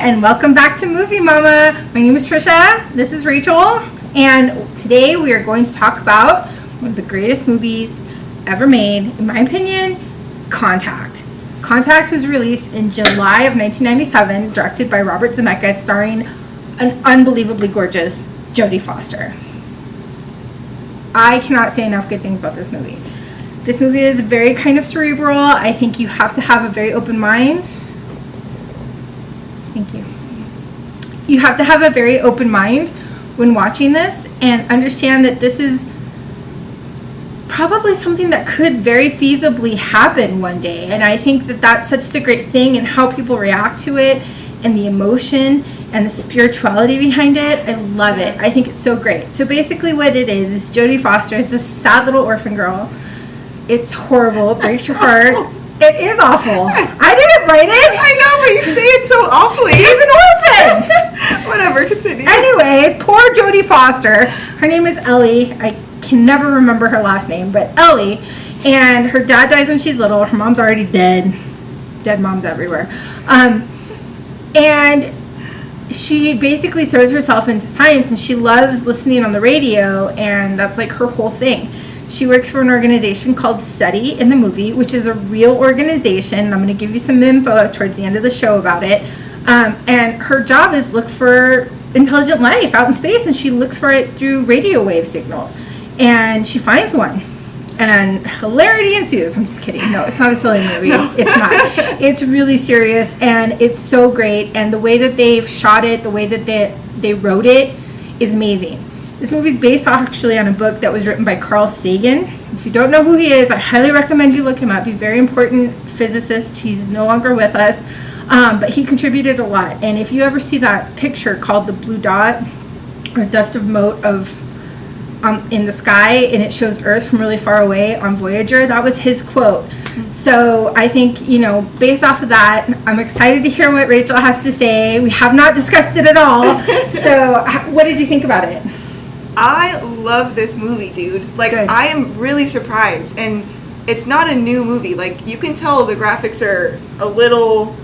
and welcome back to Movie Mama. My name is Trisha, this is Rachel, and today we are going to talk about one of the greatest movies ever made, in my opinion, Contact. Contact was released in July of 1997, directed by Robert Zemeckis, starring an unbelievably gorgeous Jodi Foster. I cannot say enough good things about this movie. This movie is very kind of cerebral. I think you have to have a very open mind. Thank you. You have to have a very open mind when watching this and understand that this is probably something that could very feasibly happen one day. And I think that that's such the great thing, and how people react to it and the emotion and the spirituality behind it. I love it. I think it's so great. So basically what it is Jodi Foster is this sad little orphan girl. It's horrible. It breaks your heart. It is awful. I didn't write it. I know, but you say it so awfully. She's an orphan. Whatever, continue. Anyway, poor Jodi Foster. Her name is Ellie. I can never remember her last name, but Ellie. And her dad dies when she's little. Her mom's already dead. Dead moms everywhere. And she basically throws herself into science, and she loves listening on the radio, and that's like her whole thing. She works for an organization called SETI in the movie, which is a real organization. I'm going to give you some info towards the end of the show about it. And her job is look for intelligent life out in space, and she looks for it through radio wave signals. And she finds one. And hilarity ensues. I'm just kidding. No, it's not a silly movie. No. It's not. It's really serious, and it's so great. And the way that they've shot it, the way that they wrote it is amazing. This movie is based actually on a book that was written by Carl Sagan. If you don't know who he is, I highly recommend you look him up. He's a very important physicist. He's no longer with us, but he contributed a lot. And if you ever see that picture called the blue dot or dust of mote in the sky, and it shows Earth from really far away on Voyager, that was his quote. So I think, based off of that, I'm excited to hear what Rachel has to say. We have not discussed it at all. So what did you think about it? I love this movie, dude. Like, good. I am really surprised, and it's not a new movie. Like, you can tell the graphics are a little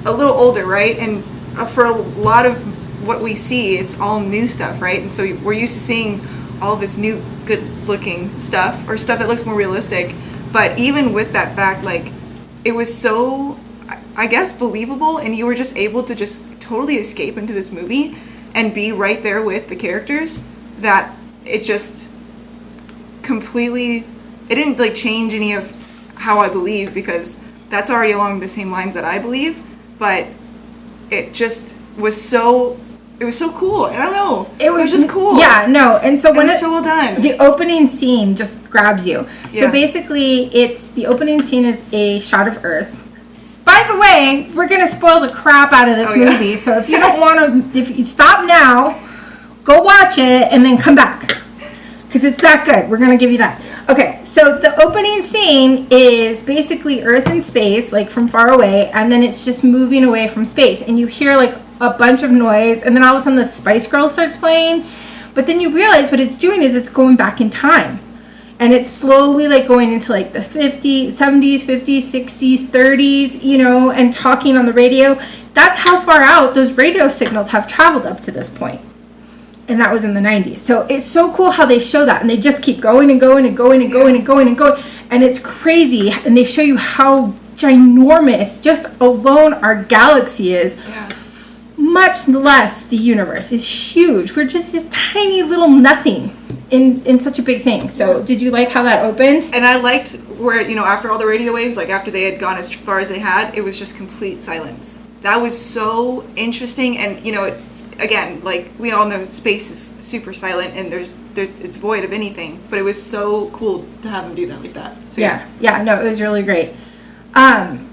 older, right? And for a lot of what we see, it's all new stuff, right? And so we're used to seeing all this new good-looking stuff, or stuff that looks more realistic. But even with that fact, like, it was so, I guess, believable, and you were just able to just totally escape into this movie and be right there with the characters, that it just completely, it didn't like change any of how I believe, because that's already along the same lines that I believe, but it just was so, it was so cool. I don't know. It was just cool. Yeah, no. And so when it's so well done. The opening scene just grabs you. Yeah. So basically the opening scene is a shot of Earth. By the way, we're going to spoil the crap out of this movie. Yeah. So if you don't want to, if you stop now, go watch it and then come back, because it's that good. We're going to give you that. Okay, so the opening scene is basically Earth in space, like from far away, and then it's just moving away from space. And you hear like a bunch of noise, and then all of a sudden the Spice Girls starts playing. But then you realize what it's doing is it's going back in time. And it's slowly like going into like the 50s, 70s, 50s, 60s, 30s, and talking on the radio. That's how far out those radio signals have traveled up to this point. And that was in the 90s. So it's so cool how they show that. And they just keep going and going and going and going and going and going. And it's crazy. And they show you how ginormous just alone our galaxy is. Yeah. Much less the universe is huge. We're just this tiny little nothing in such a big thing. So did you like how that opened? And I liked where, after all the radio waves, like after they had gone as far as they had, it was just complete silence. That was so interesting. And, again, like we all know, space is super silent, and it's void of anything. But it was so cool to have them do that like that. So, yeah, no, it was really great.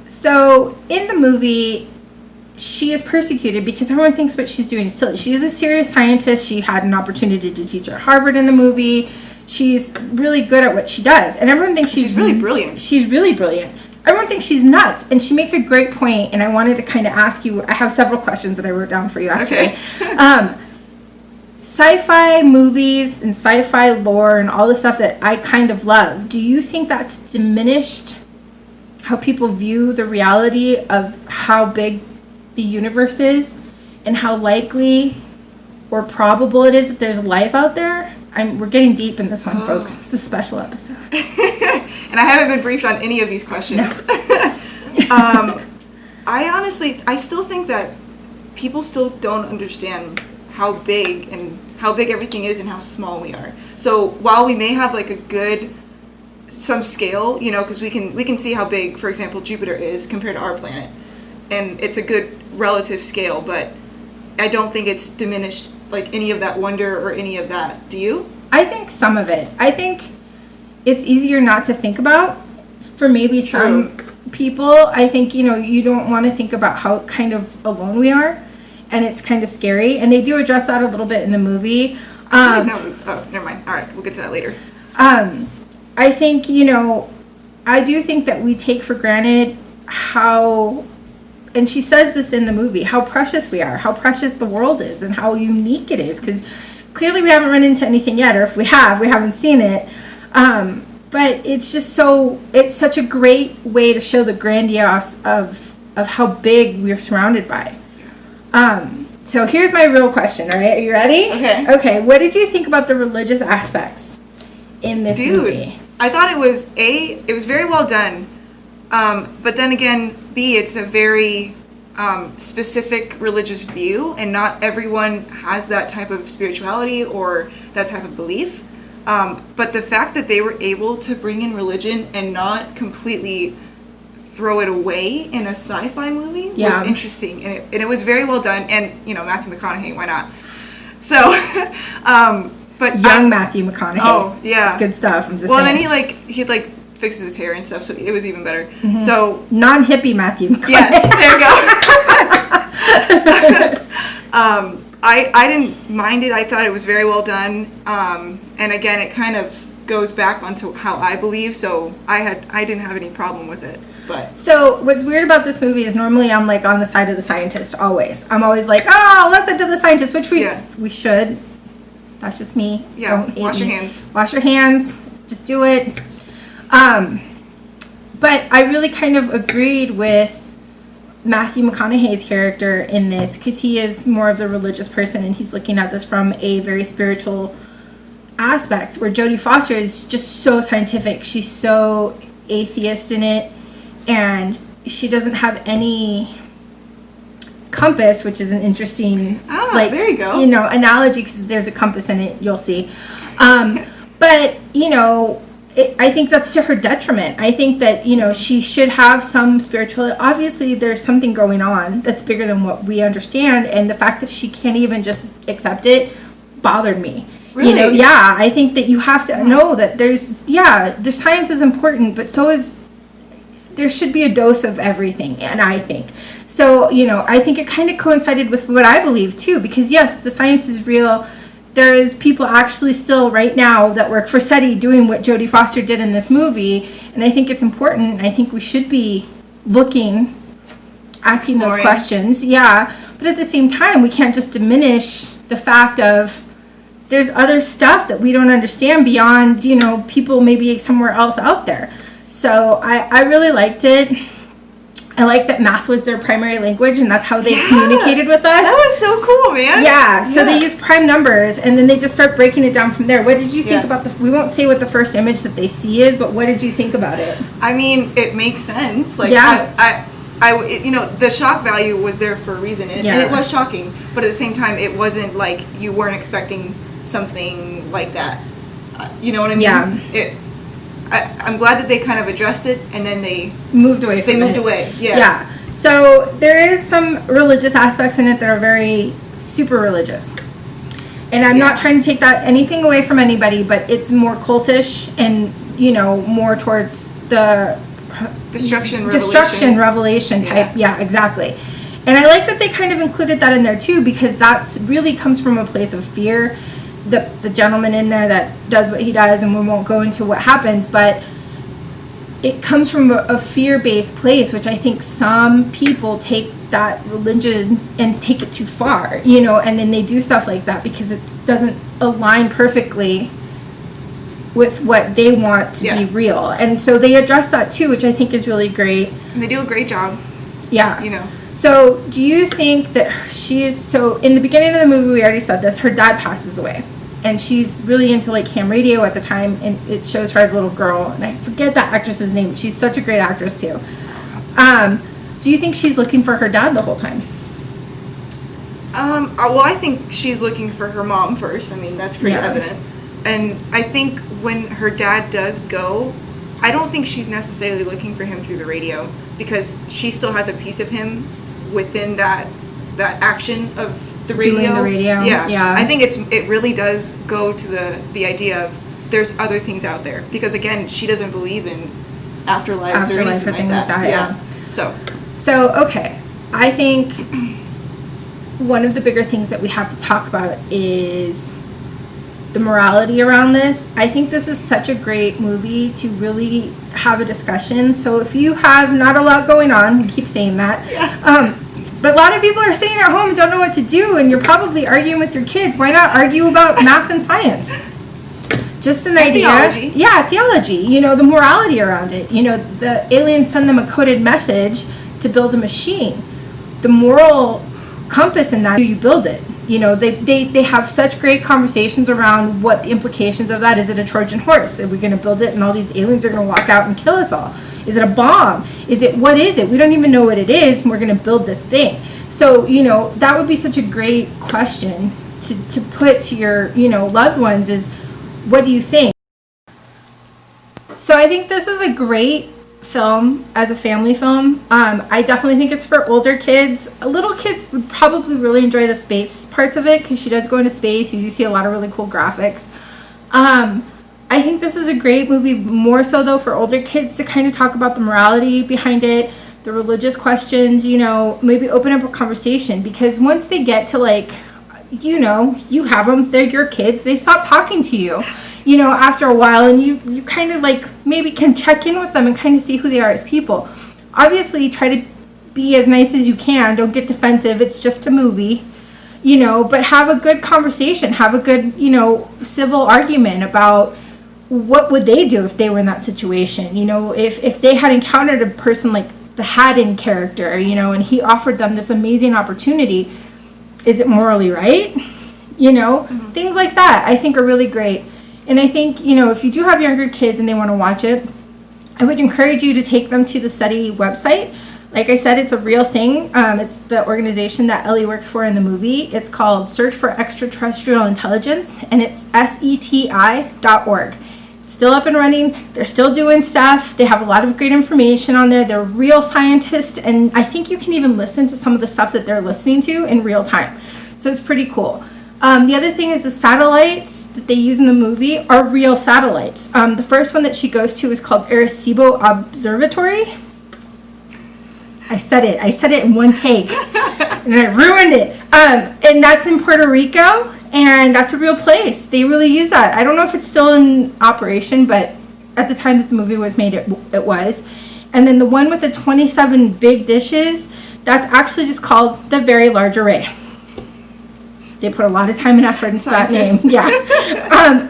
So in the movie, she is persecuted because everyone thinks what she's doing is silly. She is a serious scientist. She had an opportunity to teach at Harvard in the movie. She's really good at what she does, and everyone thinks she's really brilliant. She's really brilliant. Everyone thinks she's nuts, and she makes a great point, and I wanted to kind of ask you, I have several questions that I wrote down for you, actually. Okay. Sci-fi movies and sci-fi lore and all the stuff that I kind of love, do you think that's diminished how people view the reality of how big the universe is? and how likely or probable it is that there's life out there. We're getting deep in this one, folks. It's a special episode. And I haven't been briefed on any of these questions. No. I still think that people still don't understand how big everything is and how small we are. So while we may have like some scale, you know, because we can see how big, for example, Jupiter is compared to our planet, and it's a good relative scale, but I don't think it's diminished like any of that wonder or any of that. Do you? I think some of it. I think it's easier not to think about for maybe some people. I think, you know, you don't want to think about how kind of alone we are, and it's kind of scary, and they do address that a little bit in the movie. Never mind. All right, we'll get to that later. I think, you know, I do think that we take for granted how, and she says this in the movie, how precious we are, how precious the world is, and how unique it is, because clearly we haven't run into anything yet, or if we have, we haven't seen it. But it's just it's such a great way to show the grandiose of how big we're surrounded by. So here's my real question, all right? Are you ready? Okay. Okay, what did you think about the religious aspects in this movie? I thought it was very well done. But then again, B, it's a very specific religious view, and not everyone has that type of spirituality or that type of belief. But the fact that they were able to bring in religion and not completely throw it away in a sci-fi movie was interesting, and it was very well done. And, you know, Matthew McConaughey, why not? So, but Matthew McConaughey. Oh, yeah. It's good stuff. I'm just saying. Then he fixes his hair and stuff, so it was even better. Mm-hmm. So non-hippie Matthew McConaughey. Yes, there you go. I didn't mind it. I thought it was very well done. And again, it kind of goes back onto how I believe, so I didn't have any problem with it. But so what's weird about this movie is normally I'm like on the side of the scientist always. I'm always like, oh, listen to the scientist, which we should. That's just me. Yeah. Don't hate Wash me. your hands. Wash your hands. Just do it. But I really kind of agreed with Matthew McConaughey's character in this, because he is more of the religious person, and he's looking at this from a very spiritual aspect, where Jodie Foster is just so scientific. She's so atheist in it, and she doesn't have any compass, which is an interesting there you go. You know, analogy, because there's a compass in it, you'll see. But, you know, I think that's to her detriment. I think that, you know, she should have some spiritual... Obviously, there's something going on that's bigger than what we understand, and the fact that she can't even just accept it bothered me. Really? You know, yeah, I think that you have to know that the science is important, but so is... There should be a dose of everything, and I think. So, you know, I think it kind of coincided with what I believe, too, because, yes, the science is real. There is people actually still right now that work for SETI doing what Jodie Foster did in this movie, and I think it's important. I think we should be asking those questions. Yeah, but at the same time, we can't just diminish the fact of there's other stuff that we don't understand beyond, you know, people maybe somewhere else out there. So I really liked it. I like that math was their primary language, and that's how they communicated with us. That was so cool, man. Yeah, so they use prime numbers, and then they just start breaking it down from there. What did you think about we won't say what the first image that they see is, but what did you think about it? I mean, it makes sense. Like, you know, the shock value was there for a reason, and it was shocking, but at the same time, it wasn't like you weren't expecting something like that. You know what I mean? Yeah. I'm glad that they kind of addressed it, and then they moved away from it. Yeah. So there is some religious aspects in it that are very super religious. And I'm not trying to take anything away from anybody, but it's more cultish and, you know, more towards the destruction revelation type. Yeah, exactly. And I like that they kind of included that in there too, because that's really comes from a place of fear. The gentleman in there that does what he does, and we won't go into what happens, but it comes from a fear-based place, which I think some people take that religion and take it too far, you know, and then they do stuff like that because it doesn't align perfectly with what they want to be real. And so they address that too, which I think is really great. And they do a great job. Yeah. You know. So, do you think that she is, so in the beginning of the movie, we already said this, her dad passes away. And she's really into like ham radio at the time, and it shows her as a little girl. And I forget that actress's name, but she's such a great actress too. Do you think she's looking for her dad the whole time? Well, I think she's looking for her mom first. I mean, that's pretty evident. And I think when her dad does go, I don't think she's necessarily looking for him through the radio, because she still has a piece of him within that action of the radio. Doing the radio. Yeah. I think it really does go to the idea of there's other things out there, because again, she doesn't believe in afterlives or anything like that. Yeah. So okay, I think one of the bigger things that we have to talk about is the morality around this. I think this is such a great movie to really have a discussion. So if you have not a lot going on, we keep saying that, but a lot of people are sitting at home and don't know what to do, and you're probably arguing with your kids. Why not argue about math and science? Just an idea. Theology. Yeah, theology. You know, the morality around it. You know, the aliens send them a coded message to build a machine. The moral compass in that, you build it. You know, they have such great conversations around what the implications of that. Is it a Trojan horse? Are we going to build it and all these aliens are going to walk out and kill us all? Is it a bomb? What is it? We don't even know what it is, and we're going to build this thing. So, you know, that would be such a great question to put to your, you know, loved ones is, what do you think? So I think this is a great film as a family film. I definitely think it's for older kids. Little kids would probably really enjoy the space parts of it, because she does go into space. You do see a lot of really cool graphics. I think this is a great movie, more so though for older kids, to kind of talk about the morality behind it, the religious questions, you know, maybe open up a conversation, because once they get to like, you know, you have them, they're your kids, they stop talking to you, you know, after a while, and you kind of like maybe can check in with them and kind of see who they are as people. Obviously, try to be as nice as you can. Don't get defensive. It's just a movie, you know, but have a good conversation. Have a good, you know, civil argument about what would they do if they were in that situation. You know, if they had encountered a person like the Haddon character, you know, and he offered them this amazing opportunity, is it morally right? You know, things like that I think are really great. And I think, you know, if you do have younger kids and they want to watch it, I would encourage you to take them to the SETI website. Like I said, it's a real thing. It's the organization that Ellie works for in the movie. It's called Search for Extraterrestrial Intelligence, and it's SETI.org. It's still up and running. They're still doing stuff. They have a lot of great information on there. They're real scientists, and I think you can even listen to some of the stuff that they're listening to in real time. So it's pretty cool. The other thing is the satellites that they use in the movie are real satellites. The first one that she goes to is called Arecibo Observatory. I said it in one take, and I ruined it. And that's in Puerto Rico, and that's a real place. They really use that. I don't know if it's still in operation, but at the time that the movie was made, it was. And then the one with the 27 big dishes, that's actually just called the Very Large Array. They put a lot of time and effort into that name. Yeah.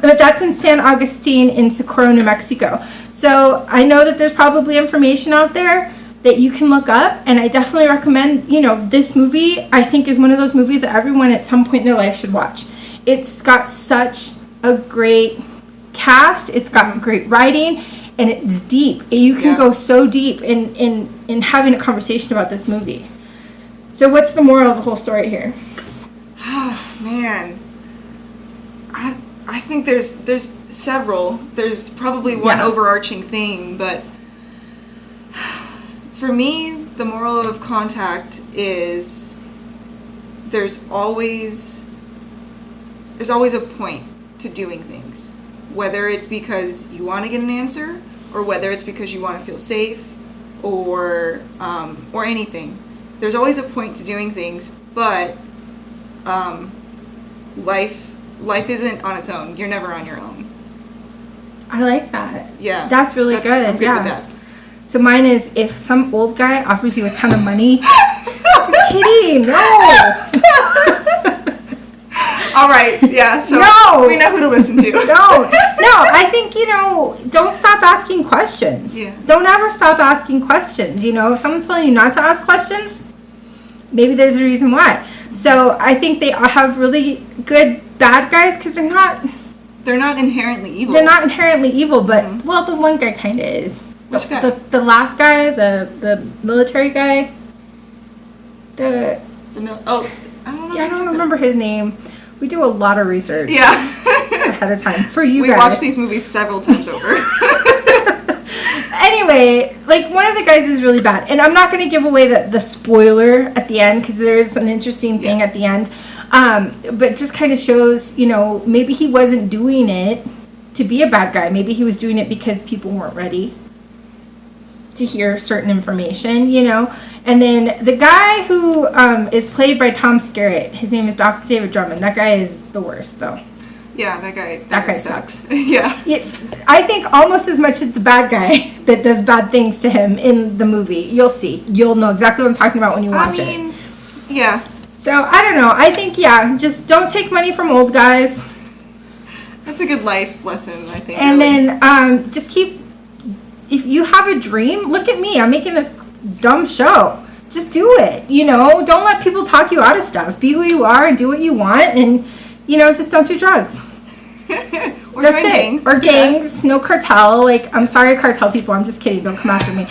But that's in San Agustin in Socorro, New Mexico. So I know that there's probably information out there that you can look up, and I definitely recommend, you know, this movie, I think, is one of those movies that everyone at some point in their life should watch. It's got such a great cast, it's got great writing, and it's deep. You can go so deep in having a conversation about this movie. So what's the moral of the whole story here? Man, I think there's several. There's probably one overarching thing, but for me, the moral of Contact is there's always a point to doing things, whether it's because you want to get an answer, or whether it's because you want to feel safe, or anything. There's always a point to doing things, but life isn't on its own. You're never on your own. I like that. Yeah. That's really good. I'm good with that. So mine is, if some old guy offers you a ton of money, just kidding, no. All right, yeah, so we know who to listen to. No, I think, you know, don't stop asking questions. Yeah. Don't ever stop asking questions. You know, if someone's telling you not to ask questions, maybe there's a reason why. So I think they have really good bad guys because they're not inherently evil. They're not inherently evil, but well, the one guy kind of is. Which guy? The last guy, the military guy. I don't know. Yeah, I don't remember his name. We do a lot of research. Yeah. Ahead of time for you guys. We watched these movies several times over. Anyway, like one of the guys is really bad, and I'm not going to give away the spoiler at the end because there is an interesting thing at the end, but just kind of shows, you know, maybe he wasn't doing it to be a bad guy. Maybe he was doing it because people weren't ready to hear certain information, you know. And then the guy who is played by Tom Skerritt, his name is Dr. David Drummond. That guy is the worst, though. Yeah, that guy sucks. Yeah. I think almost as much as the bad guy that does bad things to him in the movie. You'll see. You'll know exactly what I'm talking about when you watch it. Yeah. So, I don't know. I think, just don't take money from old guys. That's a good life lesson, I think. And then just keep, if you have a dream, look at me. I'm making this dumb show. Just do it, you know. Don't let people talk you out of stuff. Be who you are and do what you want, and you know, just don't do drugs. Or that's it. Gangs. Or gangs. No cartel. Like, I'm sorry, cartel people. I'm just kidding. Don't come after me. Anyway,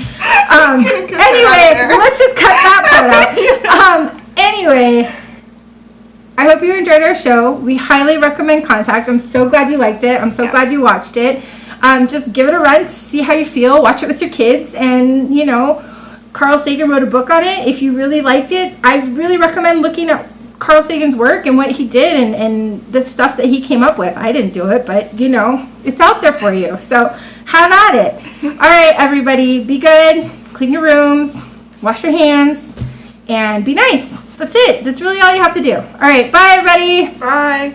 let's just cut that part out. Anyway, I hope you enjoyed our show. We highly recommend Contact. I'm so glad you liked it. I'm so glad you watched it. Just give it a run to see how you feel. Watch it with your kids. And, you know, Carl Sagan wrote a book on it. If you really liked it, I really recommend looking at Carl Sagan's work and what he did and the stuff that he came up with. I didn't do it, but, you know, it's out there for you. So have at it. All right, everybody, be good. Clean your rooms. Wash your hands. And be nice. That's it. That's really all you have to do. All right, bye, everybody. Bye.